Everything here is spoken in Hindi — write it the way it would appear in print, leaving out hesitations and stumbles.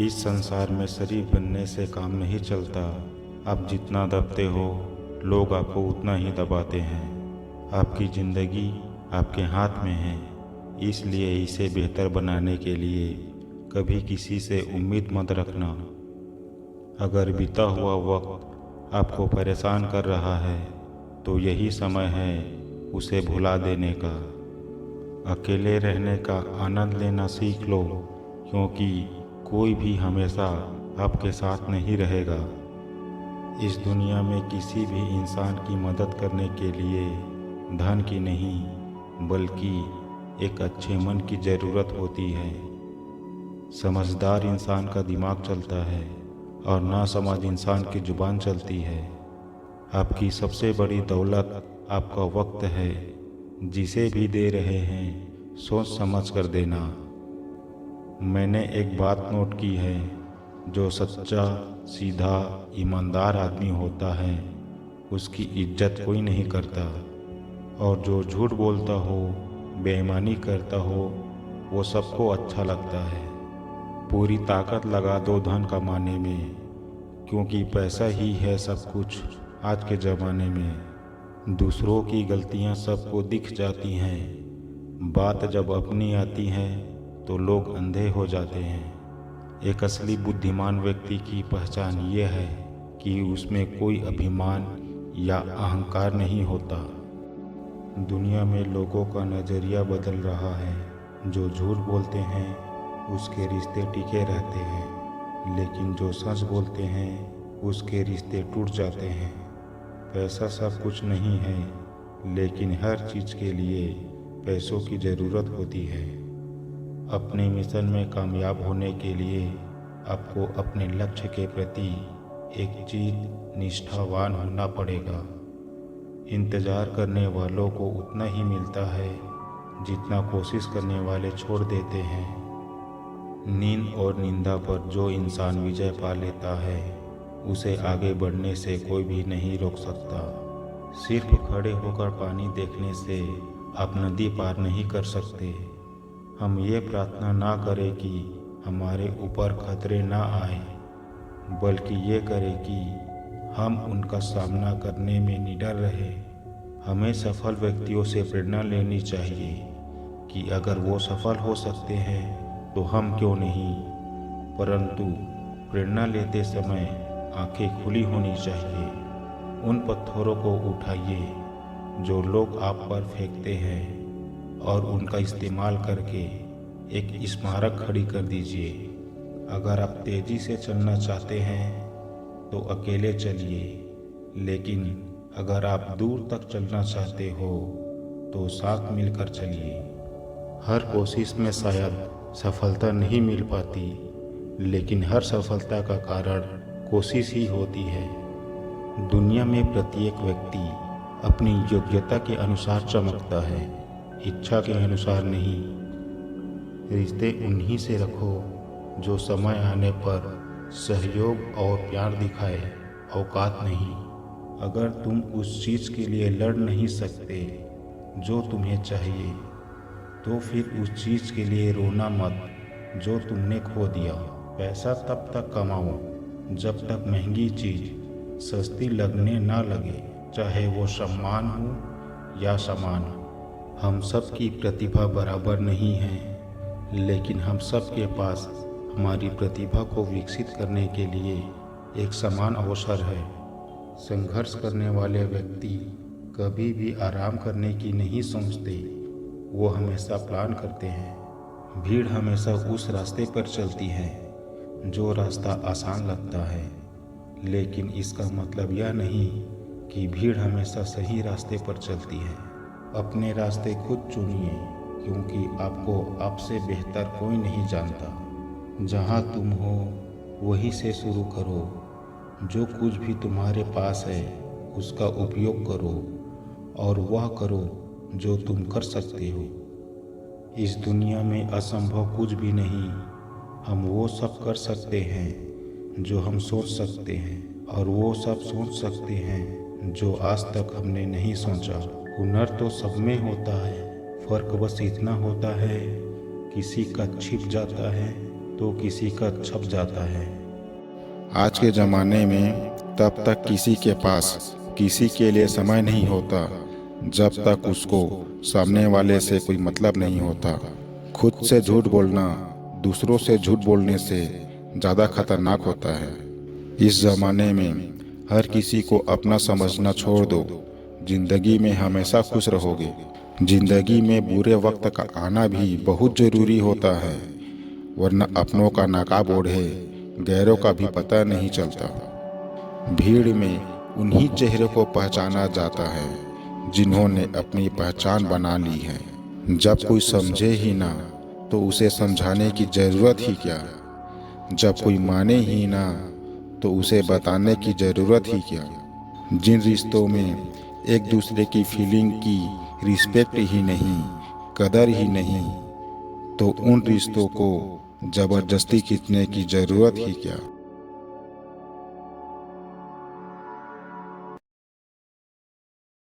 इस संसार में शरीफ बनने से काम नहीं चलता। आप जितना दबते हो लोग आपको उतना ही दबाते हैं। आपकी ज़िंदगी आपके हाथ में है, इसलिए इसे बेहतर बनाने के लिए कभी किसी से उम्मीद मत रखना। अगर बीता हुआ वक्त आपको परेशान कर रहा है तो यही समय है उसे भुला देने का। अकेले रहने का आनंद लेना सीख लो, क्योंकि कोई भी हमेशा आपके साथ नहीं रहेगा। इस दुनिया में किसी भी इंसान की मदद करने के लिए धन की नहीं बल्कि एक अच्छे मन की ज़रूरत होती है। समझदार इंसान का दिमाग चलता है और नासमझ इंसान की जुबान चलती है। आपकी सबसे बड़ी दौलत आपका वक्त है। जिसे भी दे रहे हैं सोच समझ कर देना। मैंने एक बात नोट की है, जो सच्चा सीधा ईमानदार आदमी होता है उसकी इज्जत कोई नहीं करता, और जो झूठ बोलता हो बेईमानी करता हो वो सबको अच्छा लगता है। पूरी ताकत लगा दो धन कमाने में, क्योंकि पैसा ही है सब कुछ आज के ज़माने में। दूसरों की गलतियां सबको दिख जाती हैं, बात जब अपनी आती है तो लोग अंधे हो जाते हैं। एक असली बुद्धिमान व्यक्ति की पहचान ये है कि उसमें कोई अभिमान या अहंकार नहीं होता। दुनिया में लोगों का नज़रिया बदल रहा है। जो झूठ बोलते हैं उसके रिश्ते टिके रहते हैं, लेकिन जो सच बोलते हैं उसके रिश्ते टूट जाते हैं। पैसा सब कुछ नहीं है, लेकिन हर चीज़ के लिए पैसों की ज़रूरत होती है। अपने मिशन में कामयाब होने के लिए आपको अपने लक्ष्य के प्रति एक चीज निष्ठावान होना पड़ेगा। इंतज़ार करने वालों को उतना ही मिलता है जितना कोशिश करने वाले छोड़ देते हैं। नींद और निंदा पर जो इंसान विजय पा लेता है उसे आगे बढ़ने से कोई भी नहीं रोक सकता। सिर्फ खड़े होकर पानी देखने से आप नदी पार नहीं कर सकते। हम ये प्रार्थना ना करें कि हमारे ऊपर खतरे ना आए, बल्कि ये करें कि हम उनका सामना करने में निडर रहे। हमें सफल व्यक्तियों से प्रेरणा लेनी चाहिए कि अगर वो सफल हो सकते हैं तो हम क्यों नहीं। परंतु प्रेरणा लेते समय आंखें खुली होनी चाहिए। उन पत्थरों को उठाइए जो लोग आप पर फेंकते हैं और उनका इस्तेमाल करके एक स्मारक खड़ी कर दीजिए। अगर आप तेज़ी से चलना चाहते हैं तो अकेले चलिए, लेकिन अगर आप दूर तक चलना चाहते हो तो साथ मिलकर चलिए। हर कोशिश में शायद सफलता नहीं मिल पाती, लेकिन हर सफलता का कारण कोशिश ही होती है। दुनिया में प्रत्येक व्यक्ति अपनी योग्यता के अनुसार चमकता है, इच्छा के अनुसार नहीं। रिश्ते उन्हीं से रखो जो समय आने पर सहयोग और प्यार दिखाए, औकात नहीं। अगर तुम उस चीज़ के लिए लड़ नहीं सकते जो तुम्हें चाहिए, तो फिर उस चीज़ के लिए रोना मत जो तुमने खो दिया। पैसा तब तक कमाओ जब तक महंगी चीज़ सस्ती लगने ना लगे, चाहे वो सम्मान हो या सामान हो। हम सब की प्रतिभा बराबर नहीं है, लेकिन हम सब के पास हमारी प्रतिभा को विकसित करने के लिए एक समान अवसर है। संघर्ष करने वाले व्यक्ति कभी भी आराम करने की नहीं सोचते, वो हमेशा प्लान करते हैं। भीड़ हमेशा उस रास्ते पर चलती है जो रास्ता आसान लगता है, लेकिन इसका मतलब यह नहीं कि भीड़ हमेशा सही रास्ते पर चलती है। अपने रास्ते खुद चुनिए, क्योंकि आपको आपसे बेहतर कोई नहीं जानता। जहाँ तुम हो वहीं से शुरू करो। जो कुछ भी तुम्हारे पास है उसका उपयोग करो, और वह करो जो तुम कर सकते हो। इस दुनिया में असंभव कुछ भी नहीं। हम वो सब कर सकते हैं जो हम सोच सकते हैं, और वो सब सोच सकते हैं जो आज तक हमने नहीं सोचा। हुनर तो सब में होता है, फर्क बस इतना होता है किसी का छिप जाता है तो किसी का छप जाता है। आज के ज़माने में तब तक किसी के पास किसी के लिए समय नहीं होता जब तक उसको सामने वाले से कोई मतलब नहीं होता। खुद से झूठ बोलना दूसरों से झूठ बोलने से ज़्यादा खतरनाक होता है। इस ज़माने में हर किसी को अपना समझना छोड़ दो। जिंदगी में हमेशा खुश रहोगे। जिंदगी में बुरे वक्त का आना भी बहुत ज़रूरी होता है, वरना अपनों का नकाब ओढ़े गैरों का भी पता नहीं चलता। भीड़ में उन्हीं चेहरे को पहचाना जाता है जिन्होंने अपनी पहचान बना ली है। जब कोई समझे ही ना तो उसे समझाने की ज़रूरत ही क्या। जब कोई माने ही ना तो उसे बताने की ज़रूरत ही क्या। जिन रिश्तों में एक दूसरे की फीलिंग की रिस्पेक्ट ही नहीं, कदर ही नहीं, तो उन रिश्तों को ज़बरदस्ती खींचने की ज़रूरत ही क्या।